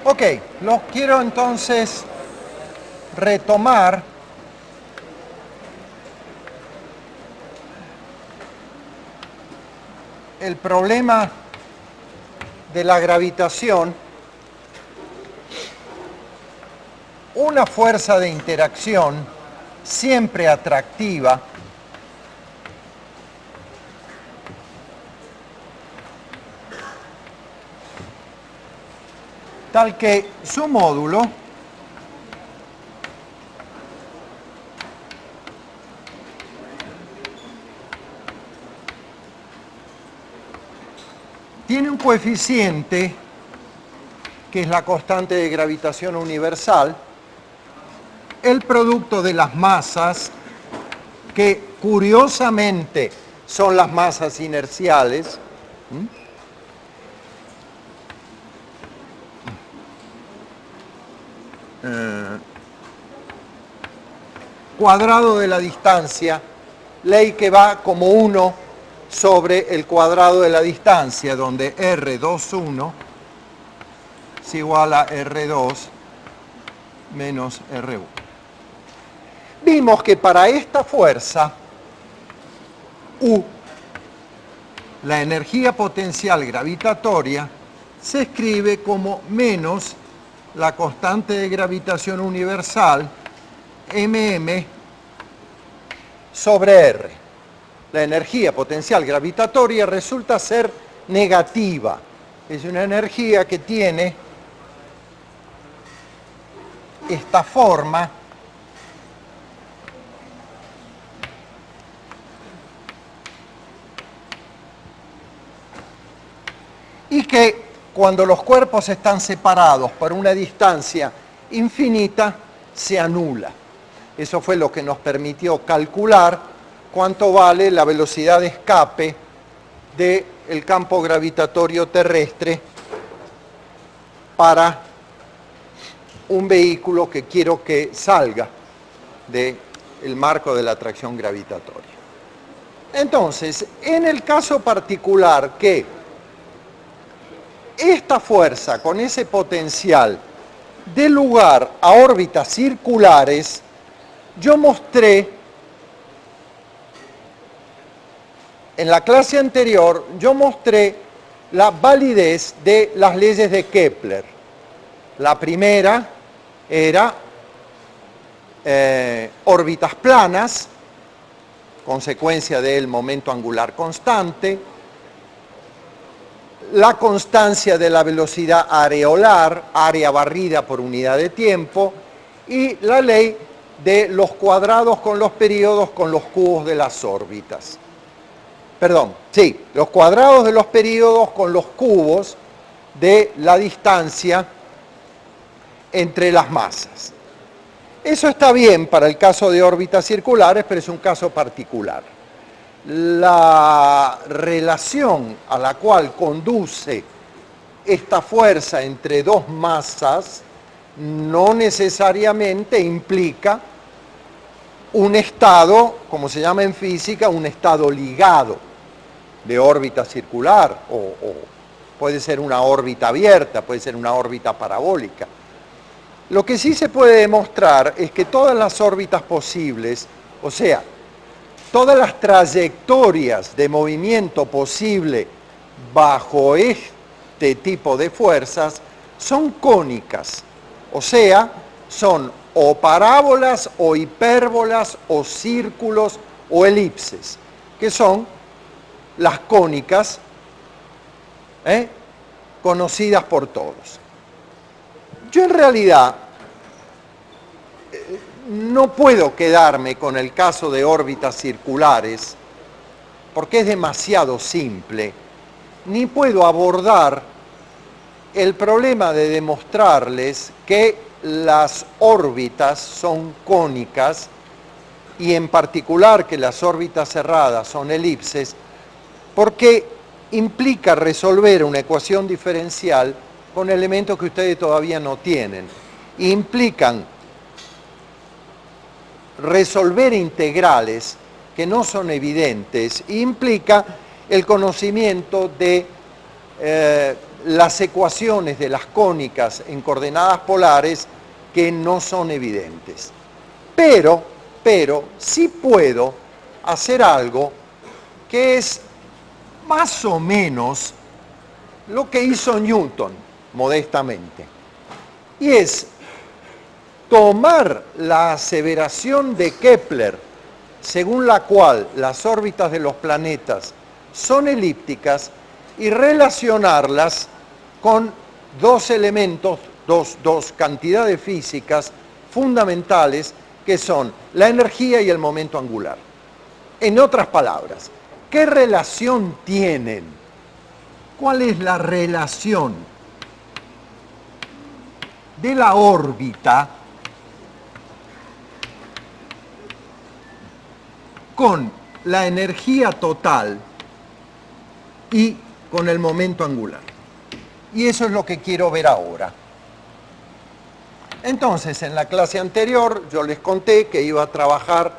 Ok, los quiero entonces retomar el problema de la gravitación, una fuerza de interacción siempre atractiva tal que su módulo tiene un coeficiente que es la constante de gravitación universal, el producto de las masas, que curiosamente son las masas inerciales, cuadrado de la distancia, ley que va como 1 sobre el cuadrado de la distancia, donde R21 es igual a R2 menos R1. Vimos que para esta fuerza, U, la energía potencial gravitatoria, se escribe como menos la constante de gravitación universal, mm, sobre R. La energía potencial gravitatoria resulta ser negativa. Es una energía que tiene esta forma y que cuando los cuerpos están separados por una distancia infinita se anula. Eso fue lo que nos permitió calcular cuánto vale la velocidad de escape del campo gravitatorio terrestre para un vehículo que quiero que salga del marco de la atracción gravitatoria. Entonces, en el caso particular que esta fuerza con ese potencial dé lugar a órbitas circulares, yo mostré, en la clase anterior, yo mostré la validez de las leyes de Kepler. La primera era órbitas planas, consecuencia del momento angular constante, la constancia de la velocidad areolar, área barrida por unidad de tiempo, y la ley de los cuadrados con los períodos con los cubos de las órbitas. Perdón, sí, los cuadrados de los períodos con los cubos de la distancia entre las masas. Eso está bien para el caso de órbitas circulares, pero es un caso particular. La relación a la cual conduce esta fuerza entre dos masas no necesariamente implica un estado, como se llama en física, un estado ligado de órbita circular, o puede ser una órbita abierta, puede ser una órbita parabólica. Lo que sí se puede demostrar es que todas las órbitas posibles, o sea, todas las trayectorias de movimiento posible bajo este tipo de fuerzas son cónicas, o sea, son o parábolas o hipérbolas o círculos o elipses, que son las cónicas conocidas por todos. Yo en realidad no puedo quedarme con el caso de órbitas circulares porque es demasiado simple, ni puedo abordar el problema de demostrarles que las órbitas son cónicas y en particular que las órbitas cerradas son elipses, porque implica resolver una ecuación diferencial con elementos que ustedes todavía no tienen. Implican resolver integrales que no son evidentes, implica el conocimiento de las ecuaciones de las cónicas en coordenadas polares que no son evidentes. Pero sí puedo hacer algo que es más o menos lo que hizo Newton, modestamente. Y es tomar la aseveración de Kepler, según la cual las órbitas de los planetas son elípticas, y relacionarlas con dos elementos, dos cantidades físicas fundamentales, que son la energía y el momento angular. En otras palabras, ¿qué relación tienen? ¿Cuál es la relación de la órbita con la energía total y con el momento angular? Y eso es lo que quiero ver ahora. Entonces, en la clase anterior yo les conté que iba a trabajar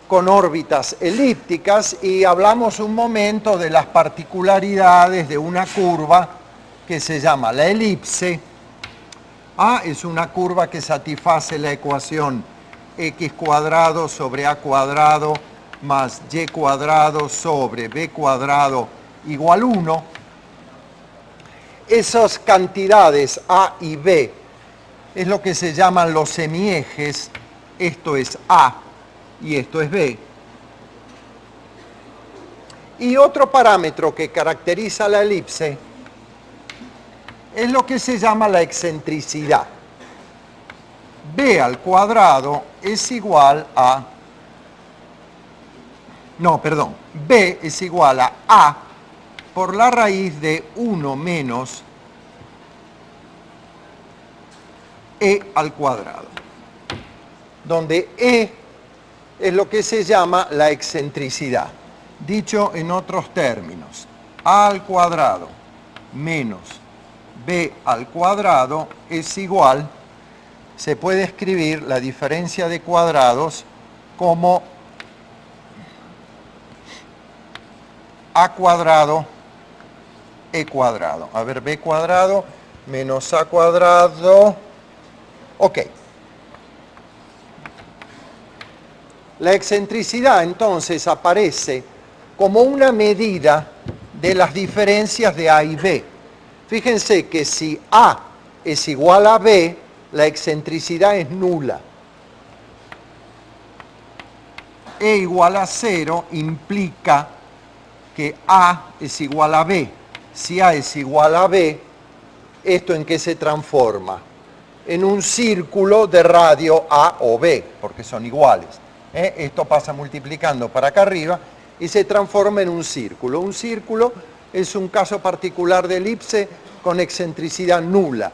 con órbitas elípticas y hablamos un momento de las particularidades de una curva que se llama la elipse. A es una curva que satisface la ecuación x cuadrado sobre a cuadrado más y cuadrado sobre b cuadrado igual 1. Esas cantidades a y b es lo que se llaman los semiejes. Esto es a y esto es b. Y otro parámetro que caracteriza la elipse es lo que se llama la excentricidad. B al cuadrado es igual a... No, perdón. B es igual a por la raíz de 1 menos e al cuadrado, donde e es lo que se llama la excentricidad. Dicho en otros términos, a al cuadrado menos b al cuadrado es igual, se puede escribir la diferencia de cuadrados como a cuadrado e cuadrado. A ver, b cuadrado menos a cuadrado. Ok. La excentricidad entonces aparece como una medida de las diferencias de A y B. Fíjense que si A es igual a B, la excentricidad es nula. E igual a 0 implica que A es igual a B. Si A es igual a B, ¿esto en qué se transforma? En un círculo de radio A o B, porque son iguales. Esto pasa multiplicando para acá arriba y se transforma en un círculo. Un círculo es un caso particular de elipse con excentricidad nula.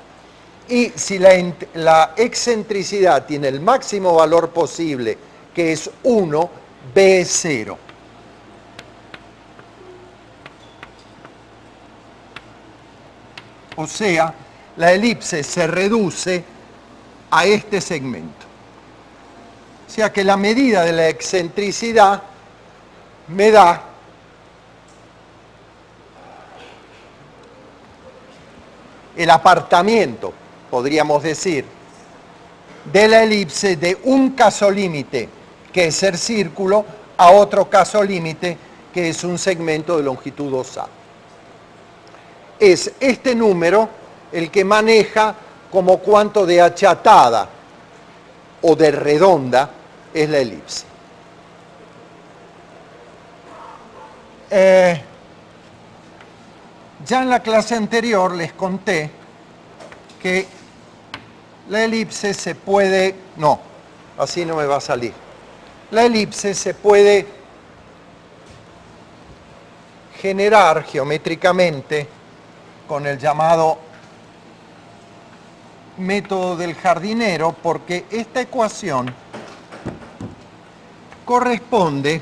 Y si la excentricidad tiene el máximo valor posible, que es 1, B es 0. O sea, la elipse se reduce a este segmento. O sea que la medida de la excentricidad me da el apartamiento, podríamos decir, de la elipse de un caso límite, que es el círculo, a otro caso límite, que es un segmento de longitud 2A. Es este número el que maneja como cuánto de achatada o de redonda es la elipse. Ya en la clase anterior les conté que la elipse se puede... No, así no me va a salir. La elipse se puede generar geométricamente con el llamado método del jardinero, porque esta ecuación corresponde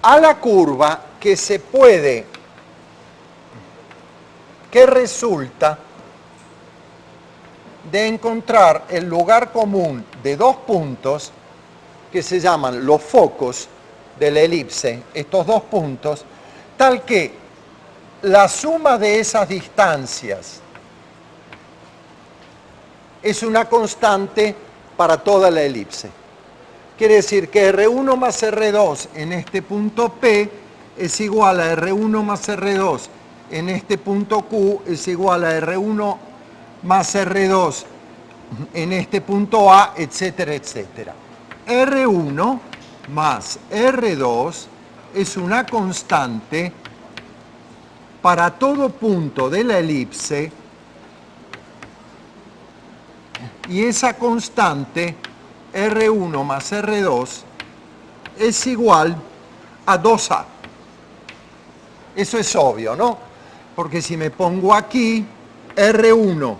a la curva que resulta de encontrar el lugar común de dos puntos que se llaman los focos de la elipse, estos dos puntos, tal que la suma de esas distancias es una constante para toda la elipse. Quiere decir que R1 más R2 en este punto P es igual a R1 más R2 en este punto Q es igual a R1 más R2 en este punto A, etcétera, etcétera. R1 más R2 es una constante para todo punto de la elipse y esa constante R1 más R2 es igual a 2A. Eso es obvio, ¿no? Porque si me pongo aquí, R1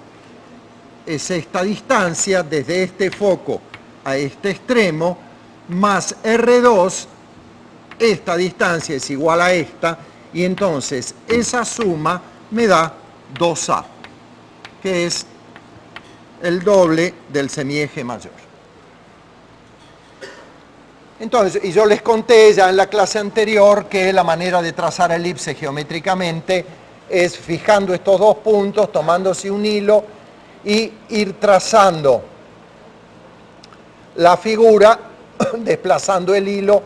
es esta distancia desde este foco a este extremo, más R2, esta distancia es igual a esta, y entonces esa suma me da 2A, que es el doble del semieje mayor. Entonces, y yo les conté ya en la clase anterior que la manera de trazar elipse geométricamente es fijando estos dos puntos, tomándose un hilo y ir trazando la figura, desplazando el hilo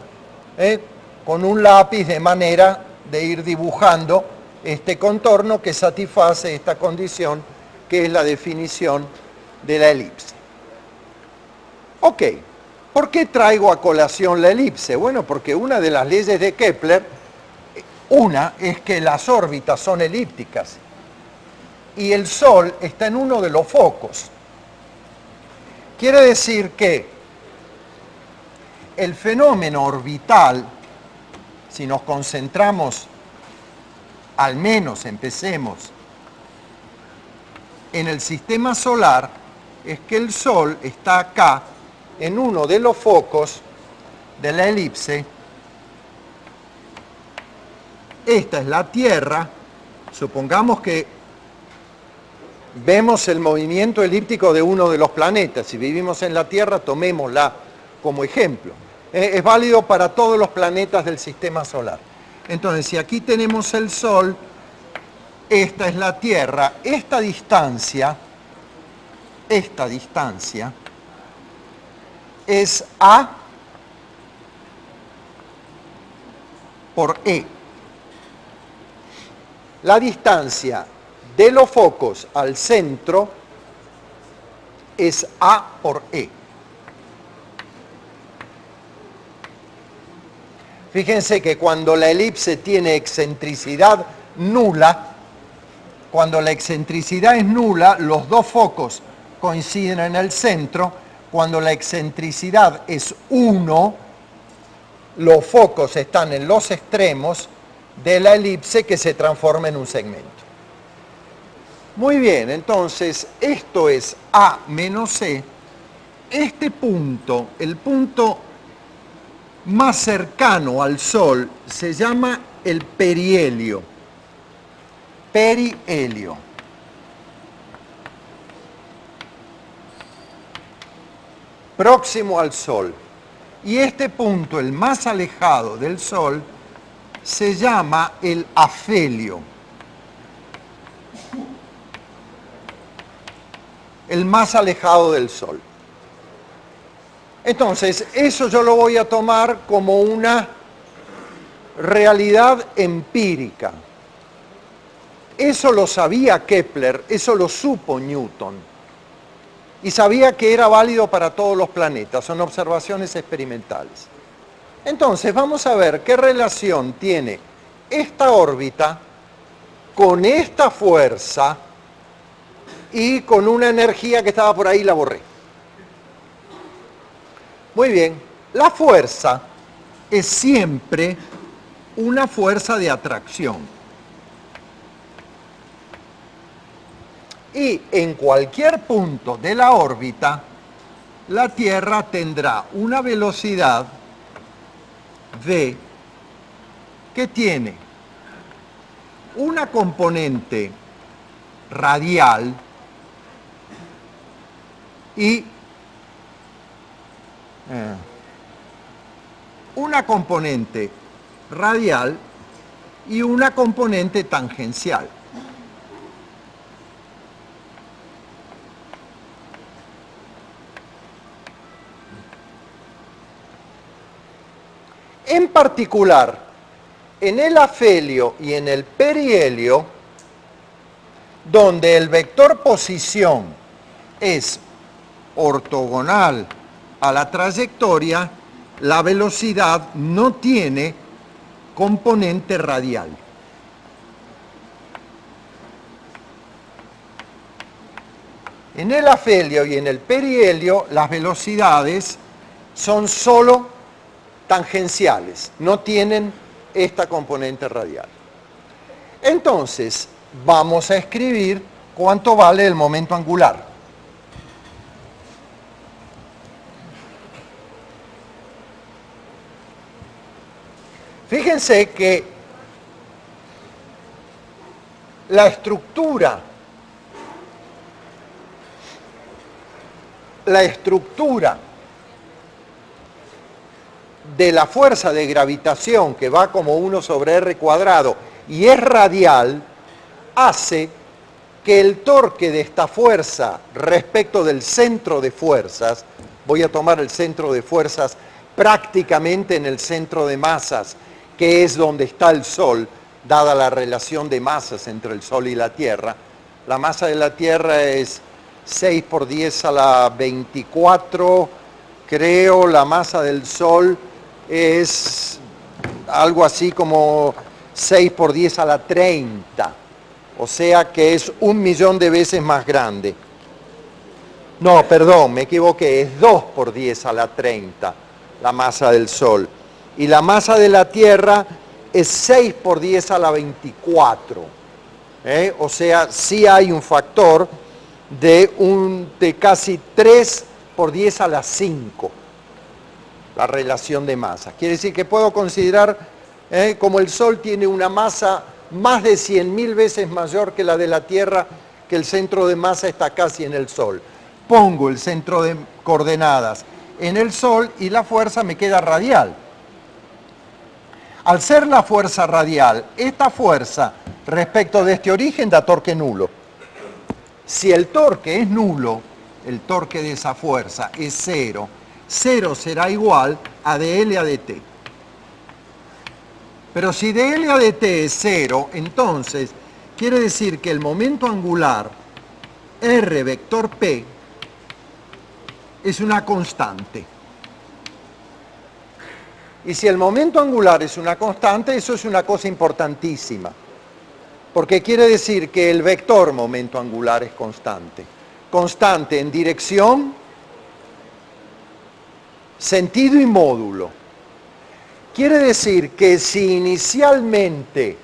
con un lápiz de manera de ir dibujando este contorno que satisface esta condición que es la definición de la elipse. Ok, ¿por qué traigo a colación la elipse? Bueno, porque una de las leyes de Kepler, una es que las órbitas son elípticas y el Sol está en uno de los focos. Quiere decir que el fenómeno orbital, si nos concentramos, al menos empecemos, en el sistema solar, es que el Sol está acá, en uno de los focos de la elipse. Esta es la Tierra. Supongamos que vemos el movimiento elíptico de uno de los planetas. Si vivimos en la Tierra, tomémosla como ejemplo. Es válido para todos los planetas del sistema solar. Entonces, si aquí tenemos el Sol, esta es la Tierra, esta distancia es A por E. La distancia de los focos al centro es A por E. Fíjense que cuando la elipse tiene excentricidad nula, cuando la excentricidad es nula, los dos focos coinciden en el centro. Cuando la excentricidad es 1, los focos están en los extremos de la elipse que se transforma en un segmento. Muy bien, entonces esto es A menos E. Este punto, el punto más cercano al Sol, se llama el perihelio. Perihelio. Próximo al Sol. Y este punto, el más alejado del Sol, se llama el afelio. El más alejado del Sol. Entonces, eso yo lo voy a tomar como una realidad empírica. Eso lo sabía Kepler, eso lo supo Newton. Y sabía que era válido para todos los planetas, son observaciones experimentales. Entonces, vamos a ver qué relación tiene esta órbita con esta fuerza y con una energía que estaba por ahí, la borré. Muy bien, la fuerza es siempre una fuerza de atracción. Y en cualquier punto de la órbita, la Tierra tendrá una velocidad v que tiene una componente radial y una componente radial y una componente tangencial. En particular, en el afelio y en el perihelio, donde el vector posición es ortogonal a la trayectoria, la velocidad no tiene componente radial. En el afelio y en el perihelio, las velocidades son solo tangenciales, no tienen esta componente radial. Entonces, vamos a escribir cuánto vale el momento angular. Fíjense que la estructura de la fuerza de gravitación, que va como 1 sobre r cuadrado y es radial, hace que el torque de esta fuerza respecto del centro de fuerzas, voy a tomar el centro de fuerzas prácticamente en el centro de masas, que es donde está el Sol, dada la relación de masas entre el Sol y la Tierra. La masa de la Tierra es 6 por 10 a la 24, creo. La masa del Sol es algo así como 6 por 10 a la 30, o sea que es 1.000.000 de veces más grande. No, perdón, me equivoqué, es 2 por 10 a la 30 la masa del Sol. Y la masa de la Tierra es 6 por 10 a la 24. O sea, sí hay un factor de casi 3 por 10 a la 5, la relación de masa. Quiere decir que puedo considerar, como el Sol tiene una masa más de 100.000 veces mayor que la de la Tierra, que el centro de masa está casi en el Sol. Pongo el centro de coordenadas en el Sol y la fuerza me queda radial. Al ser la fuerza radial, esta fuerza respecto de este origen da torque nulo. Si el torque es nulo, el torque de esa fuerza es 0, 0 será igual a dL a dt. Pero si dL a dt es 0, entonces quiere decir que el momento angular R vector P es una constante. Y si el momento angular es una constante, eso es una cosa importantísima, porque quiere decir que el vector momento angular es constante. Constante en dirección, sentido y módulo. Quiere decir que si inicialmente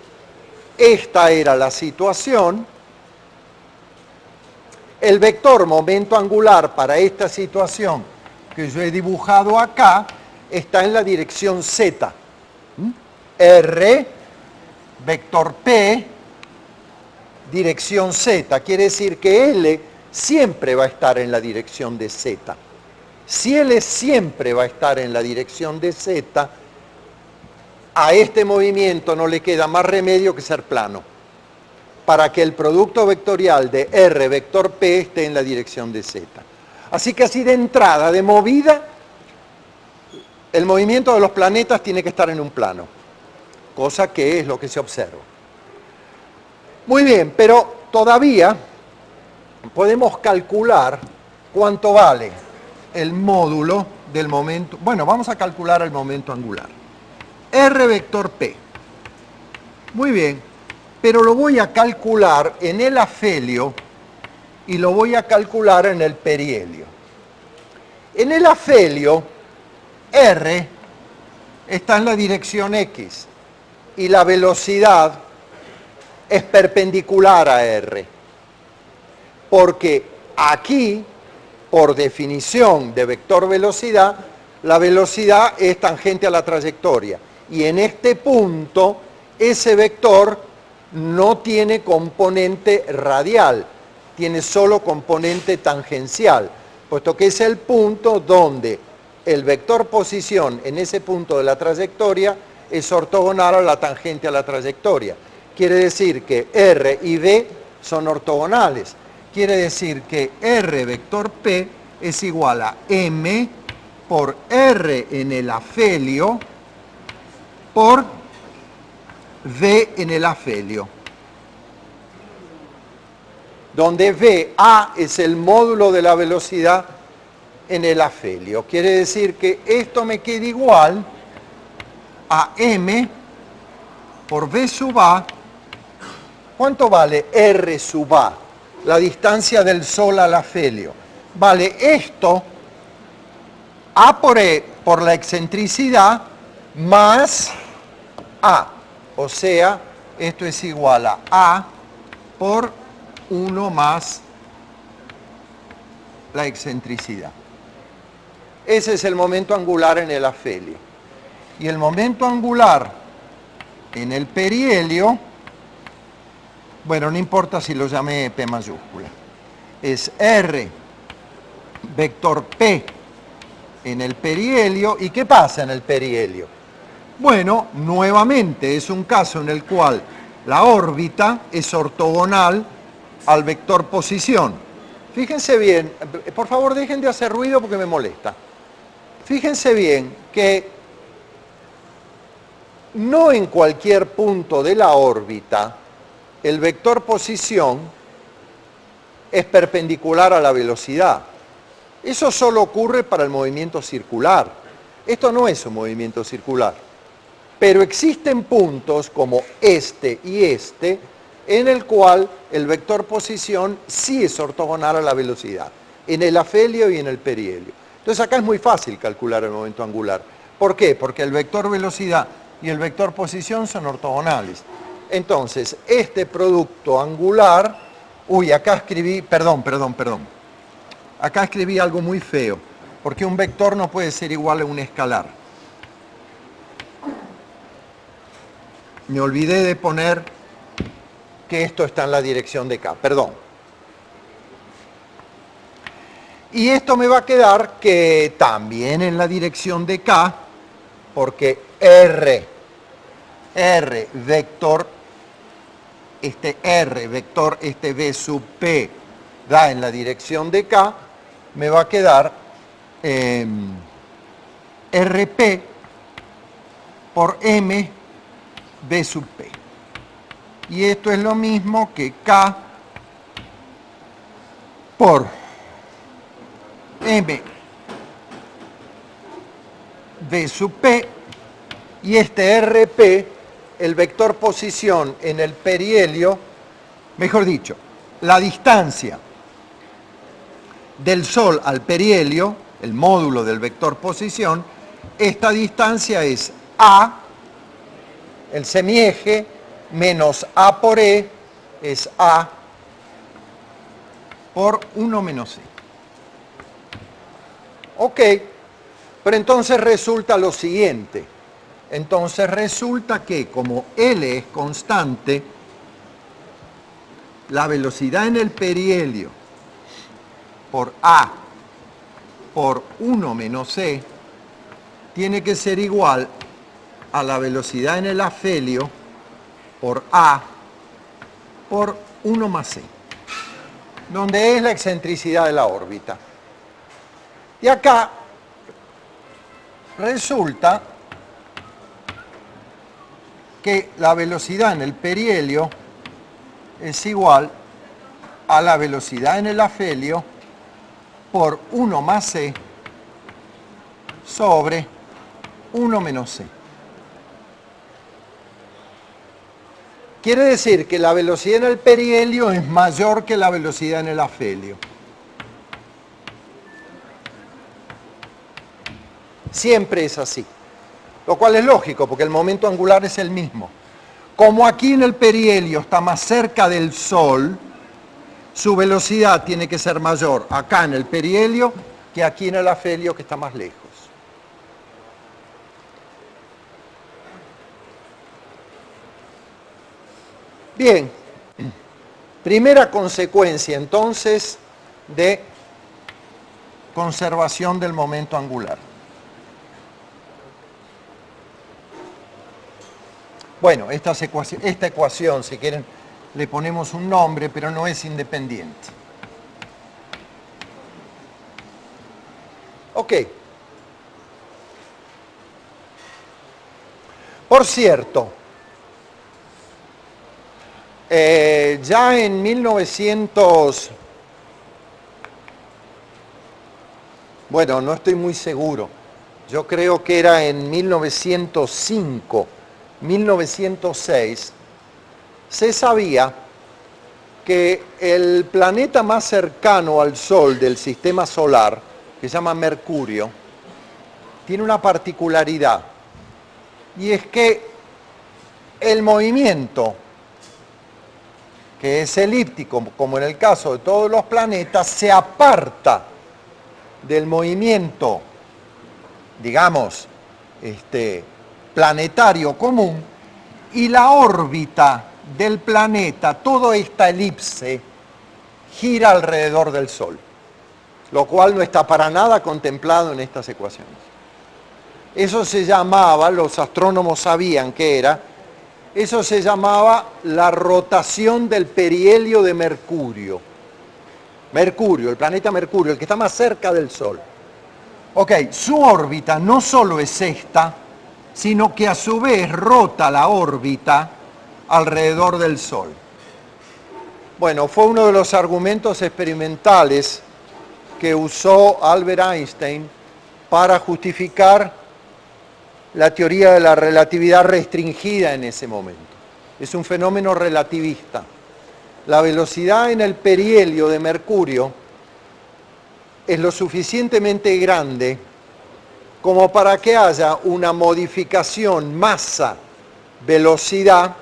esta era la situación, el vector momento angular para esta situación que yo he dibujado acá está en la dirección Z. R, vector P, dirección Z. Quiere decir que L siempre va a estar en la dirección de Z. Si L siempre va a estar en la dirección de Z, a este movimiento no le queda más remedio que ser plano, para que el producto vectorial de R vector P esté en la dirección de Z. Así que así de entrada, de movida, el movimiento de los planetas tiene que estar en un plano, cosa que es lo que se observa. Muy bien, pero todavía podemos calcular cuánto vale el módulo del momento. Bueno, vamos a calcular el momento angular. R vector P. Muy bien, pero lo voy a calcular en el afelio y lo voy a calcular en el perihelio. En el afelio, R está en la dirección X y la velocidad es perpendicular a R, porque aquí, por definición de vector velocidad, la velocidad es tangente a la trayectoria, y en este punto ese vector no tiene componente radial, tiene solo componente tangencial, puesto que es el punto donde el vector posición en ese punto de la trayectoria es ortogonal a la tangente a la trayectoria. Quiere decir que R y B son ortogonales. Quiere decir que R vector P es igual a M por R en el afelio por V en el afelio, donde VA es el módulo de la velocidad en el afelio. Quiere decir que esto me queda igual a M por V sub A. ¿Cuánto vale R sub A? La distancia del Sol al afelio. Vale esto, A por E por la excentricidad, más A. O sea, esto es igual a A por 1 más la excentricidad. Ese es el momento angular en el afelio. Y el momento angular en el perihelio, bueno, no importa si lo llamé P mayúscula, es R vector P en el perihelio. ¿Y qué pasa en el perihelio? Bueno, nuevamente es un caso en el cual la órbita es ortogonal al vector posición. Fíjense bien, por favor dejen de hacer ruido porque me molesta. Fíjense bien que no en cualquier punto de la órbita el vector posición es perpendicular a la velocidad. Eso solo ocurre para el movimiento circular. Esto no es un movimiento circular. Pero existen puntos como este y este en el cual el vector posición sí es ortogonal a la velocidad, en el afelio y en el perihelio. Entonces acá es muy fácil calcular el momento angular. ¿Por qué? Porque el vector velocidad y el vector posición son ortogonales. Entonces, este producto angular, acá escribí, perdón. Acá escribí algo muy feo, porque un vector no puede ser igual a un escalar. Me olvidé de poner que esto está en la dirección de K, perdón. Y esto me va a quedar que también en la dirección de K, porque R vector, este V sub P da en la dirección de K, me va a quedar RP por M V sub P. Y esto es lo mismo que K por M V sub P, y este RP, el vector posición en el perihelio, mejor dicho, la distancia del Sol al perihelio, el módulo del vector posición, esta distancia es A, el semieje, menos A por E, es A por 1 menos E. Ok, pero entonces resulta lo siguiente. Entonces resulta que como L es constante, la velocidad en el perihelio por A por 1 menos E tiene que ser igual a la velocidad en el afelio por A por 1 más E, donde es la excentricidad de la órbita. Y acá resulta que la velocidad en el perihelio es igual a la velocidad en el afelio por 1 más E sobre 1 menos E. Quiere decir que la velocidad en el perihelio es mayor que la velocidad en el afelio. Siempre es así. Lo cual es lógico, porque el momento angular es el mismo. Como aquí en el perihelio está más cerca del Sol, su velocidad tiene que ser mayor acá en el perihelio que aquí en el afelio, que está más lejos. Bien, primera consecuencia entonces de conservación del momento angular. Bueno, esta ecuación, si quieren, le ponemos un nombre, pero no es independiente. Ok. Por cierto, ya en 1900, bueno, no estoy muy seguro, yo creo que era en 1905, 1906, se sabía que el planeta más cercano al Sol del sistema solar, que se llama Mercurio, tiene una particularidad, y es que el movimiento, que es elíptico, como en el caso de todos los planetas, se aparta del movimiento, digamos, planetario común, y la órbita del planeta, toda esta elipse, gira alrededor del Sol, lo cual no está para nada contemplado en estas ecuaciones. Eso se llamaba, los astrónomos sabían que era, eso se llamaba la rotación del perihelio de Mercurio. Mercurio, el planeta Mercurio, el que está más cerca del Sol. Ok, su órbita no solo es esta, sino que a su vez rota la órbita alrededor del Sol. Bueno, fue uno de los argumentos experimentales que usó Albert Einstein para justificar la teoría de la relatividad restringida en ese momento. Es un fenómeno relativista. La velocidad en el perihelio de Mercurio es lo suficientemente grande como para que haya una modificación masa-velocidad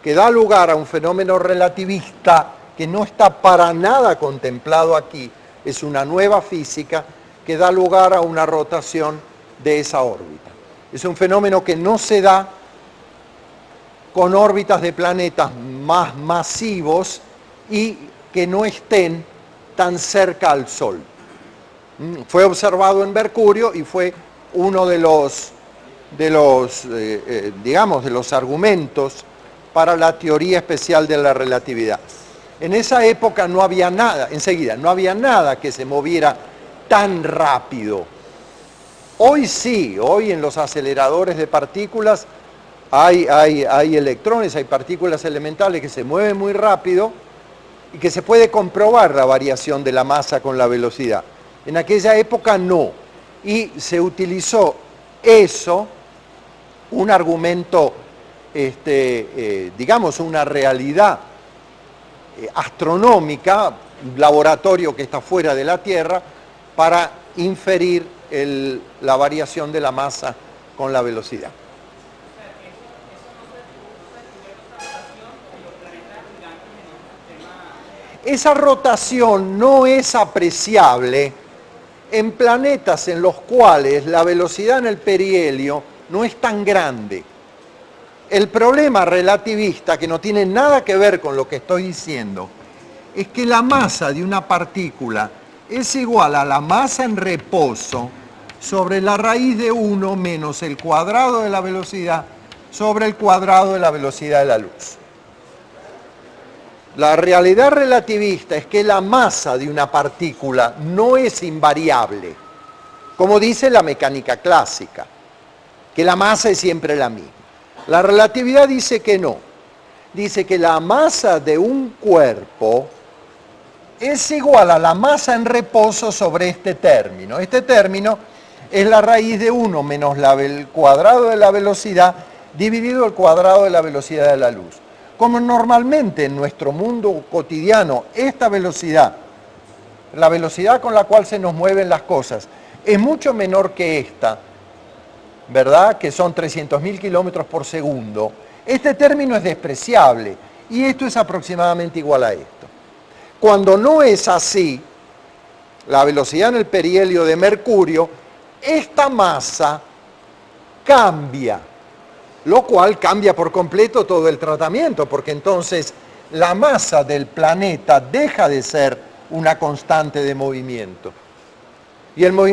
que da lugar a un fenómeno relativista que no está para nada contemplado aquí, es una nueva física que da lugar a una rotación de esa órbita. Es un fenómeno que no se da con órbitas de planetas más masivos y que no estén tan cerca al Sol. Fue observado en Mercurio y fue uno de los argumentos para la teoría especial de la relatividad. En esa época no había nada, enseguida, no había nada que se moviera tan rápido. Hoy sí, hoy en los aceleradores de partículas hay electrones, hay partículas elementales que se mueven muy rápido y que se puede comprobar la variación de la masa con la velocidad. En aquella época no, y se utilizó eso, un argumento, digamos, una realidad astronómica, un laboratorio que está fuera de la Tierra, para inferir la variación de la masa con la velocidad. Esa rotación no es apreciable en planetas en los cuales la velocidad en el perihelio no es tan grande. El problema relativista, que no tiene nada que ver con lo que estoy diciendo, es que la masa de una partícula es igual a la masa en reposo sobre la raíz de 1 menos el cuadrado de la velocidad sobre el cuadrado de la velocidad de la luz. La realidad relativista es que la masa de una partícula no es invariable, como dice la mecánica clásica, que la masa es siempre la misma. La relatividad dice que no, dice que la masa de un cuerpo es igual a la masa en reposo sobre este término. Este término es la raíz de 1 menos el cuadrado de la velocidad dividido el cuadrado de la velocidad de la luz. Como normalmente en nuestro mundo cotidiano esta velocidad, la velocidad con la cual se nos mueven las cosas, es mucho menor que esta, ¿verdad? Que son 300.000 kilómetros por segundo. Este término es despreciable y esto es aproximadamente igual a esto. Cuando no es así, la velocidad en el perihelio de Mercurio, esta masa cambia, lo cual cambia por completo todo el tratamiento, porque entonces la masa del planeta deja de ser una constante de movimiento. Y el movimiento